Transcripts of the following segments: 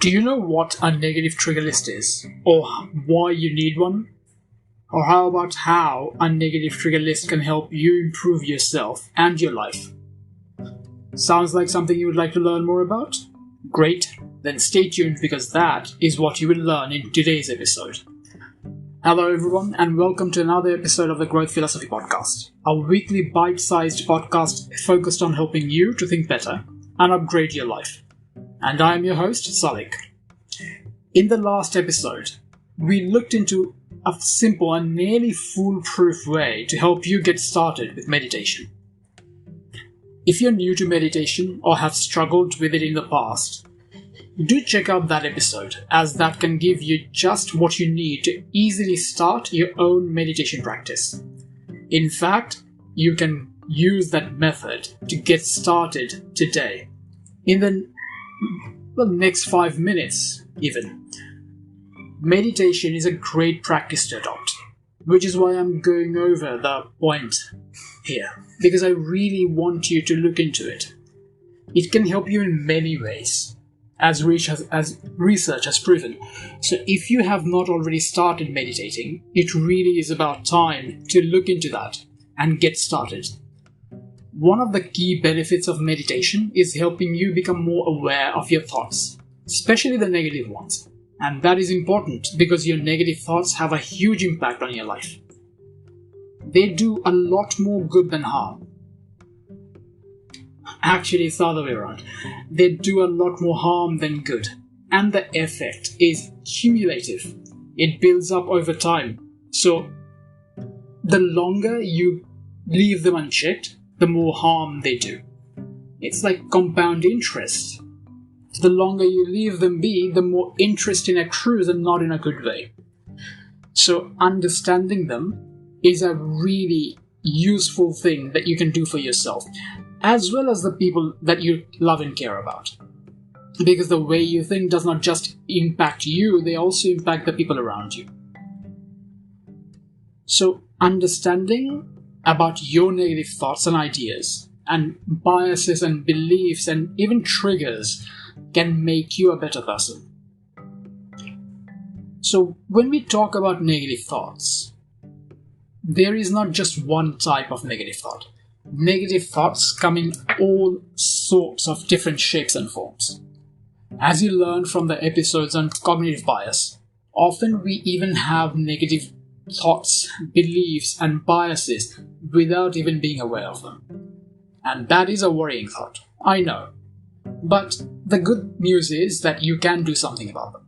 Do you know what a negative trigger list is? Or why you need one? Or how about how a negative trigger list can help you improve yourself and your life? Sounds like something you would like to learn more about? Great, then stay tuned because that is what you will learn in today's episode. Hello everyone and welcome to another episode of the Growth Philosophy Podcast, a weekly bite-sized podcast focused on helping you to think better and upgrade your life. And I am your host, Salik. In the last episode, we looked into a simple and nearly foolproof way to help you get started with meditation. If you're new to meditation or have struggled with it in the past, do check out that episode, as that can give you just what you need to easily start your own meditation practice. In fact, you can use that method to get started today, in the next 5 minutes even. Meditation is a great practice to adopt, which is why I'm going over the point here, because I really want you to look into it. It can help you in many ways, as research has proven. So if you have not already started meditating, it really is about time to look into that and get started. One of the key benefits of meditation is helping you become more aware of your thoughts, especially the negative ones. And that is important because your negative thoughts have a huge impact on your life. They do a lot more good than harm. Actually, it's the other way around. They do a lot more harm than good. And the effect is cumulative. It builds up over time. So, the longer you leave them unchecked, the more harm they do. It's like compound interest. The longer you leave them be, the more interest accrues, and not in a good way. So understanding them is a really useful thing that you can do for yourself, as well as the people that you love and care about. Because the way you think does not just impact you, they also impact the people around you. So understanding about your negative thoughts and ideas and biases and beliefs and even triggers can make you a better person. So when we talk about negative thoughts, there is not just one type of negative thought. Negative thoughts come in all sorts of different shapes and forms. As you learn from the episodes on cognitive bias, often we even have negative thoughts, beliefs, and biases without even being aware of them. And that is a worrying thought, I know. But the good news is that you can do something about them.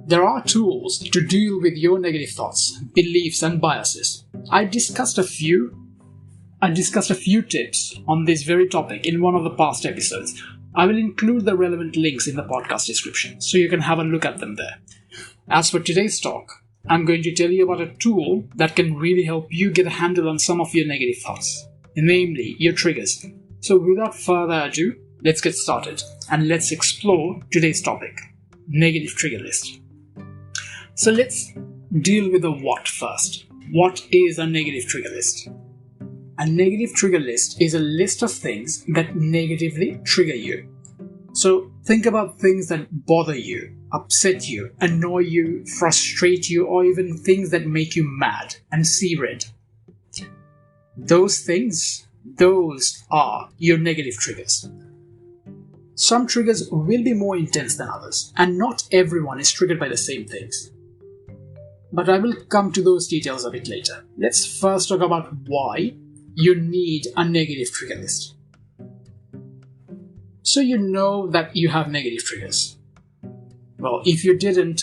There are tools to deal with your negative thoughts, beliefs, and biases. I discussed a few tips on this very topic in one of the past episodes. I will include the relevant links in the podcast description, so you can have a look at them there. As for today's talk, I'm going to tell you about a tool that can really help you get a handle on some of your negative thoughts, namely your triggers. So without further ado, let's get started and let's explore today's topic, negative trigger list. So let's deal with the what first. What is a negative trigger list? A negative trigger list is a list of things that negatively trigger you. So think about things that bother you, upset you, annoy you, frustrate you, or even things that make you mad and see red. Those things, those are your negative triggers. Some triggers will be more intense than others, and not everyone is triggered by the same things. But I will come to those details a bit later. Let's first talk about why you need a negative trigger list. So you know that you have negative triggers. Well, if you didn't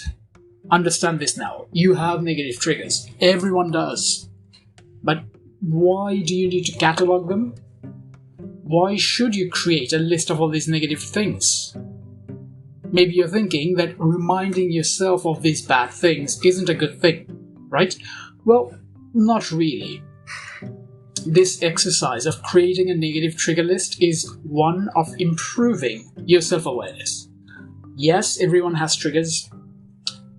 understand this now, you have negative triggers. Everyone does. But why do you need to catalog them? Why should you create a list of all these negative things? Maybe you're thinking that reminding yourself of these bad things isn't a good thing, right? Well, not really. This exercise of creating a negative trigger list is one of improving your self-awareness. Yes, everyone has triggers.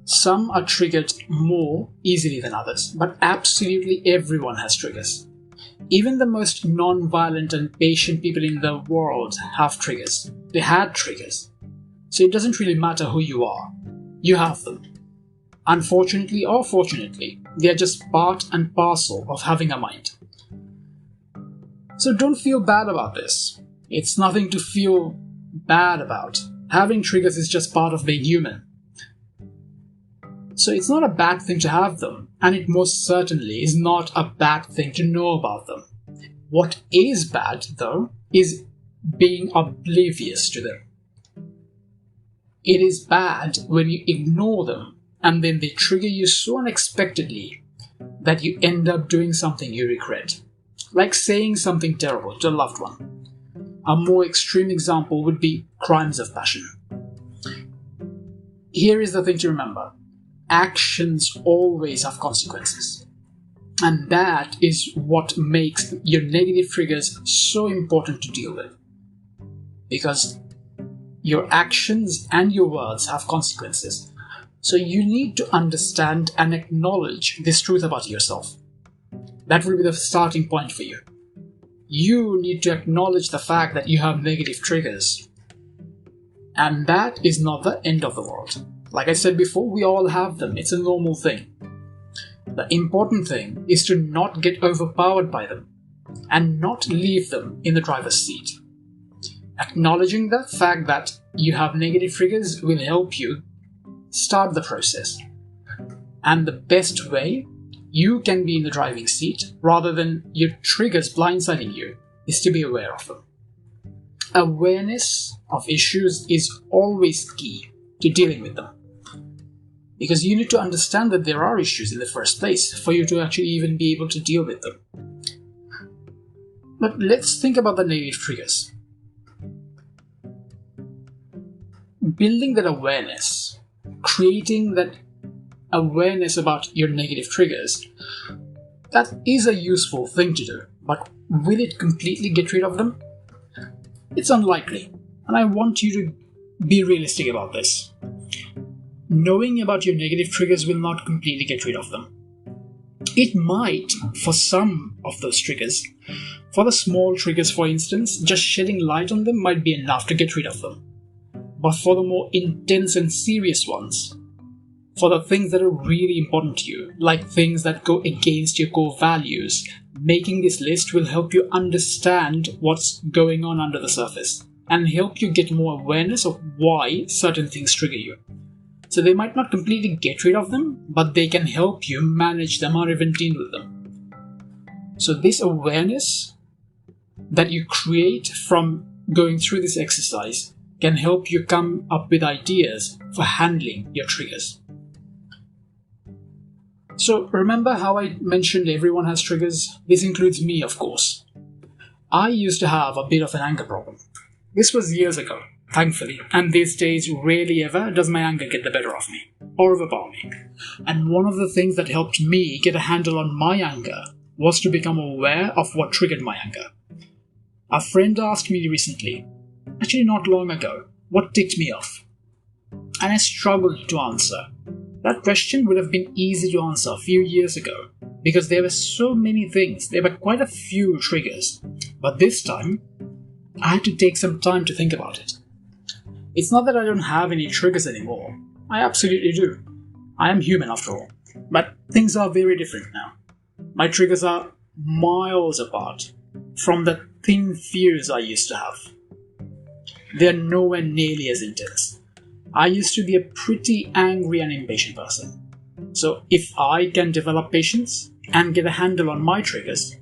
Some are triggered more easily than others, but absolutely everyone has triggers. Even the most non-violent and patient people in the world have triggers. They had triggers. So it doesn't really matter who you are. You have them. Unfortunately or fortunately, they are just part and parcel of having a mind. So don't feel bad about this. It's nothing to feel bad about. Having triggers is just part of being human. So it's not a bad thing to have them, and it most certainly is not a bad thing to know about them. What is bad, though, is being oblivious to them. It is bad when you ignore them and then they trigger you so unexpectedly that you end up doing something you regret, like saying something terrible to a loved one. A more extreme example would be crimes of passion. Here is the thing to remember. Actions always have consequences. And that is what makes your negative triggers so important to deal with. Because your actions and your words have consequences. So you need to understand and acknowledge this truth about yourself. That will be the starting point for you. You need to acknowledge the fact that you have negative triggers. And that is not the end of the world. Like I said before, we all have them. It's a normal thing. The important thing is to not get overpowered by them and not leave them in the driver's seat. Acknowledging the fact that you have negative triggers will help you start the process. And the best way you can be in the driving seat rather than your triggers blindsiding you is to be aware of them. Awareness of issues is always key to dealing with them. Because you need to understand that there are issues in the first place for you to actually even be able to deal with them. But let's think about the negative triggers. Building that awareness, creating that awareness about your negative triggers, that is a useful thing to do. But will it completely get rid of them? It's unlikely. And I want you to be realistic about this. Knowing about your negative triggers will not completely get rid of them. It might for some of those triggers. For the small triggers, for instance, just shedding light on them might be enough to get rid of them. But for the more intense and serious ones, for the things that are really important to you, like things that go against your core values, making this list will help you understand what's going on under the surface and help you get more awareness of why certain things trigger you. So they might not completely get rid of them, but they can help you manage them or even deal with them. So this awareness that you create from going through this exercise can help you come up with ideas for handling your triggers. So remember how I mentioned everyone has triggers? This includes me, of course. I used to have a bit of an anger problem. This was years ago, thankfully, and these days rarely ever does my anger get the better of me or overpower me. And one of the things that helped me get a handle on my anger was to become aware of what triggered my anger. A friend asked me recently, actually not long ago, what ticked me off? And I struggled to answer. That question would have been easy to answer a few years ago because there were so many things, there were quite a few triggers. But this time, I had to take some time to think about it. It's not that I don't have any triggers anymore. I absolutely do. I am human after all. But things are very different now. My triggers are miles apart from the thin fears I used to have. They're nowhere nearly as intense. I used to be a pretty angry and impatient person. So if I can develop patience and get a handle on my triggers,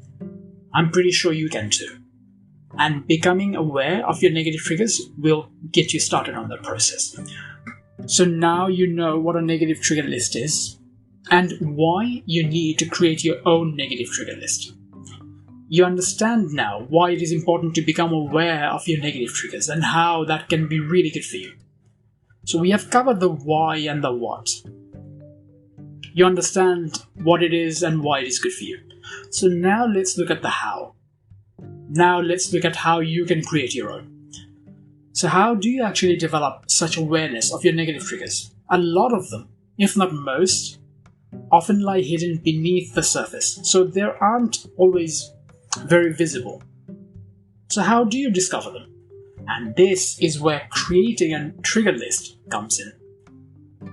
I'm pretty sure you can too. And becoming aware of your negative triggers will get you started on that process. So now you know what a negative trigger list is and why you need to create your own negative trigger list. You understand now why it is important to become aware of your negative triggers and how that can be really good for you. So we have covered the why and the what. You understand what it is and why it is good for you. So now let's look at the how. Now let's look at how you can create your own. So how do you actually develop such awareness of your negative triggers? A lot of them, if not most, often lie hidden beneath the surface, so they aren't always very visible. So how do you discover them? And this is where creating a trigger list comes in.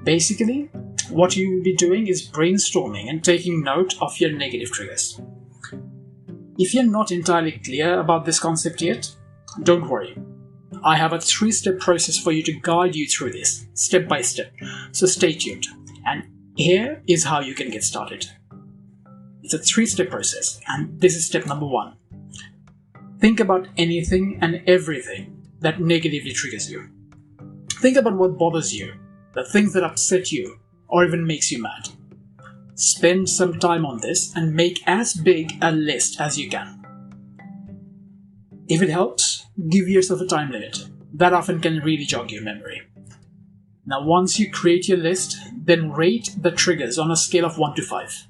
Basically, what you will be doing is brainstorming and taking note of your negative triggers. If you're not entirely clear about this concept yet, don't worry. I have a 3-step process for you to guide you through this, step by step, so stay tuned. And here is how you can get started. It's a 3-step process, and this is step number 1. Think about anything and everything that negatively triggers you. Think about what bothers you, the things that upset you, or even makes you mad. Spend some time on this and make as big a list as you can. If it helps, give yourself a time limit. That often can really jog your memory. Now once you create your list, then rate the triggers on a scale of 1 to 5.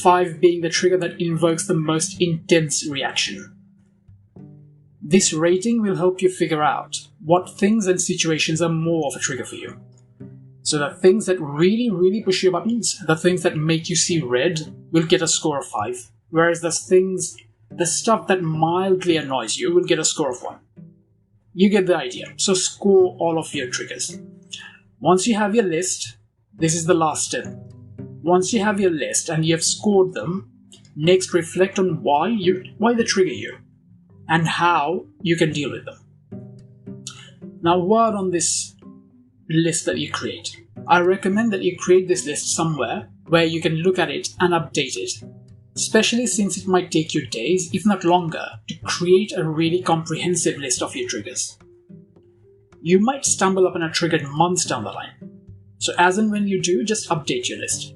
5 being the trigger that invokes the most intense reaction. This rating will help you figure out what things and situations are more of a trigger for you. So the things that really push your buttons, the things that make you see red, will get a score of 5, whereas the stuff that mildly annoys you will get a score of 1. You get the idea, so score all of your triggers. Once you have your list, this is the last step. Once you have your list and you have scored them, next reflect on why they trigger you and how you can deal with them. Now, word on this list that you create. I recommend that you create this list somewhere where you can look at it and update it, especially since it might take you days, if not longer, to create a really comprehensive list of your triggers. You might stumble upon a trigger months down the line, so as and when you do, just update your list.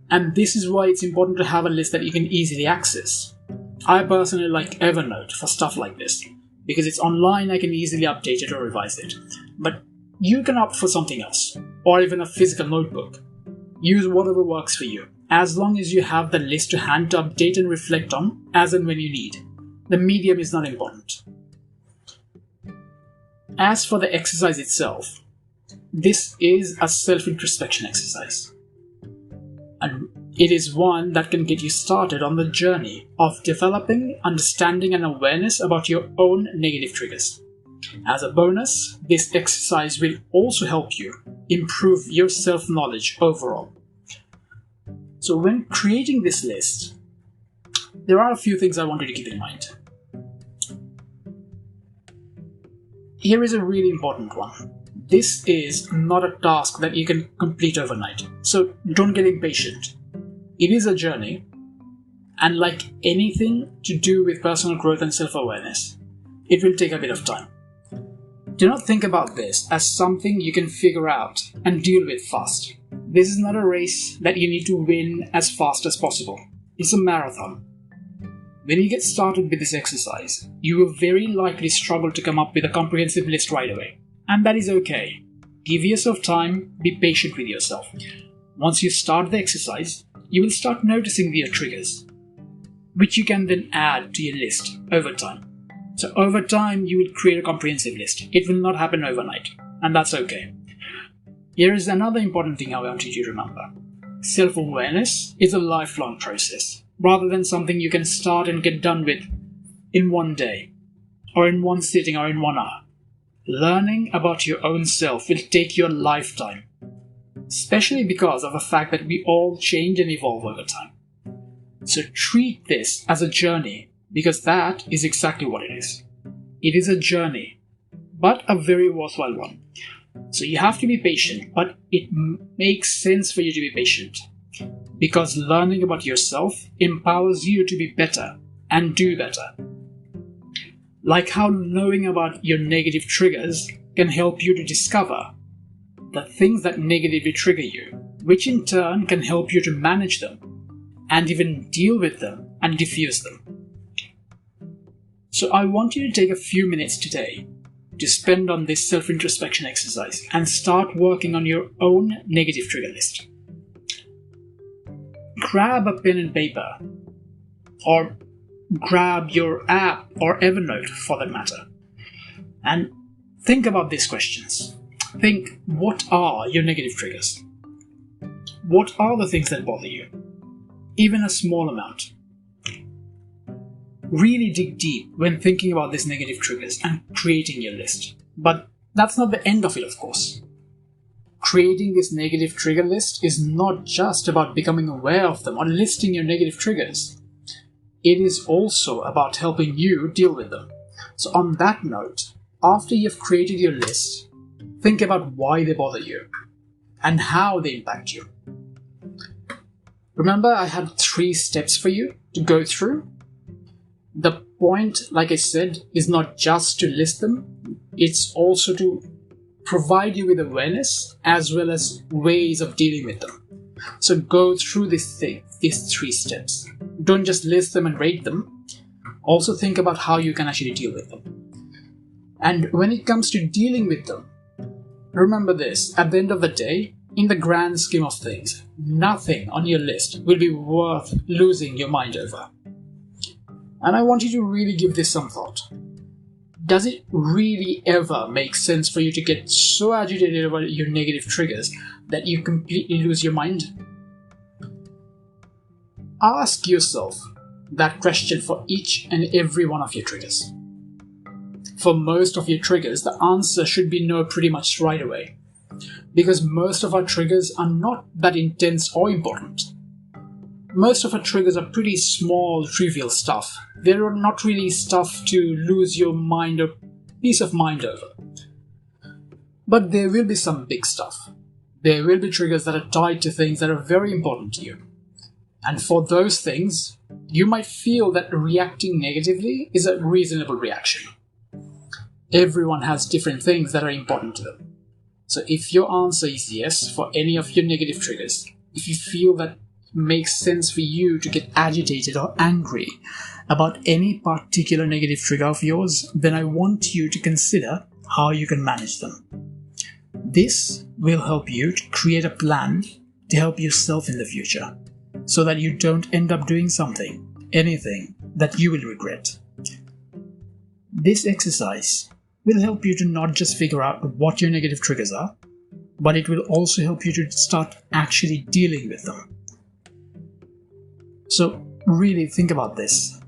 And this is why it's important to have a list that you can easily access. I personally like Evernote for stuff like this, because it's online, I can easily update it or revise it. But you can opt for something else, or even a physical notebook. Use whatever works for you, as long as you have the list to hand to update and reflect on as and when you need. The medium is not important. As for the exercise itself, this is a self-introspection exercise. And it is one that can get you started on the journey of developing, understanding, and awareness about your own negative triggers. As a bonus, this exercise will also help you improve your self-knowledge overall. So when creating this list, there are a few things I want you to keep in mind. Here is a really important one. This is not a task that you can complete overnight, so don't get impatient. It is a journey, and like anything to do with personal growth and self-awareness, it will take a bit of time. Do not think about this as something you can figure out and deal with fast. This is not a race that you need to win as fast as possible. It's a marathon. When you get started with this exercise, you will very likely struggle to come up with a comprehensive list right away. And that is okay. Give yourself time, be patient with yourself. Once you start the exercise, you will start noticing your triggers, which you can then add to your list over time. So over time, you will create a comprehensive list. It will not happen overnight, and that's okay. Here is another important thing I want you to remember. Self-awareness is a lifelong process, rather than something you can start and get done with in one day, or in one sitting, or in 1 hour. Learning about your own self will take you a lifetime, especially because of the fact that we all change and evolve over time. So treat this as a journey, because that is exactly what it is. It is a journey, but a very worthwhile one. So you have to be patient, but it makes sense for you to be patient, because learning about yourself empowers you to be better and do better. Like how knowing about your negative triggers can help you to discover the things that negatively trigger you, which in turn can help you to manage them and even deal with them and diffuse them. So I want you to take a few minutes today to spend on this self-introspection exercise and start working on your own negative trigger list. Grab a pen and paper, or grab your app or Evernote for that matter, and think about these questions. Think, what are your negative triggers? What are the things that bother you? Even a small amount. really dig deep when thinking about these negative triggers and creating your list. But that's not the end of it, of course. Creating this negative trigger list is not just about becoming aware of them or listing your negative triggers. It is also about helping you deal with them. So on that note, after you've created your list, think about why they bother you and how they impact you. Remember, I had 3 steps for you to go through. The point, like I said, is not just to list them, it's also to provide you with awareness as well as ways of dealing with them. So go through these 3 steps. Don't just list them and rate them. Also think about how you can actually deal with them. And when it comes to dealing with them, remember this, at the end of the day, in the grand scheme of things, nothing on your list will be worth losing your mind over. And I want you to really give this some thought. Does it really ever make sense for you to get so agitated about your negative triggers that you completely lose your mind? Ask yourself that question for each and every one of your triggers. For most of your triggers, the answer should be no pretty much right away. Because most of our triggers are not that intense or important. Most of our triggers are pretty small, trivial stuff. They're not really stuff to lose your mind or peace of mind over. But there will be some big stuff. There will be triggers that are tied to things that are very important to you. And for those things, you might feel that reacting negatively is a reasonable reaction. Everyone has different things that are important to them. So if your answer is yes for any of your negative triggers, if you feel that it makes sense for you to get agitated or angry about any particular negative trigger of yours, then I want you to consider how you can manage them. This will help you to create a plan to help yourself in the future, so that you don't end up doing anything that you will regret. This exercise will help you to not just figure out what your negative triggers are, but it will also help you to start actually dealing with them. So really think about this,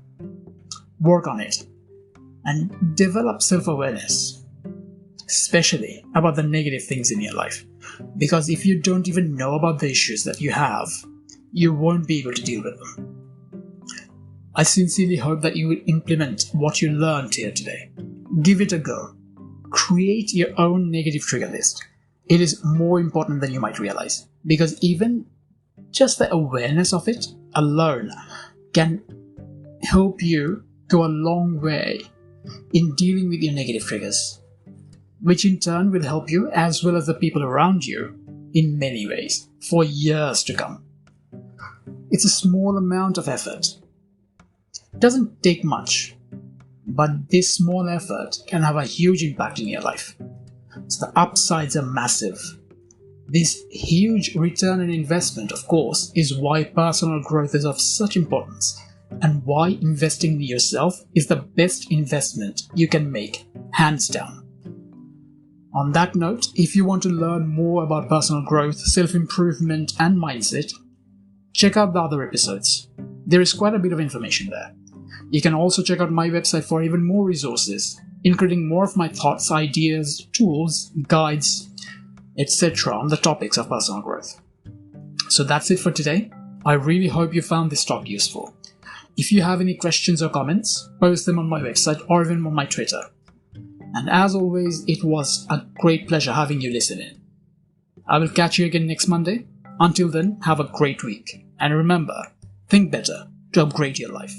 work on it, and develop self-awareness, especially about the negative things in your life. Because if you don't even know about the issues that you have, you won't be able to deal with them. I sincerely hope that you will implement what you learned here today. Give it a go. Create your own negative trigger list. It is more important than you might realize, because even just the awareness of it alone can help you go a long way in dealing with your negative triggers, which in turn will help you as well as the people around you in many ways for years to come. It's a small amount of effort. It doesn't take much, but this small effort can have a huge impact in your life. So the upsides are massive. This huge return on investment, of course, is why personal growth is of such importance, and why investing in yourself is the best investment you can make, hands down. On that note, if you want to learn more about personal growth, self-improvement, and mindset, check out the other episodes. There is quite a bit of information there. You can also check out my website for even more resources, including more of my thoughts, ideas, tools, guides, etc. on the topics of personal growth. So that's it for today. I really hope you found this talk useful. If you have any questions or comments, post them on my website or even on my Twitter. And as always, it was a great pleasure having you listen in. I will catch you again next Monday. Until then, have a great week. And remember, think better to upgrade your life.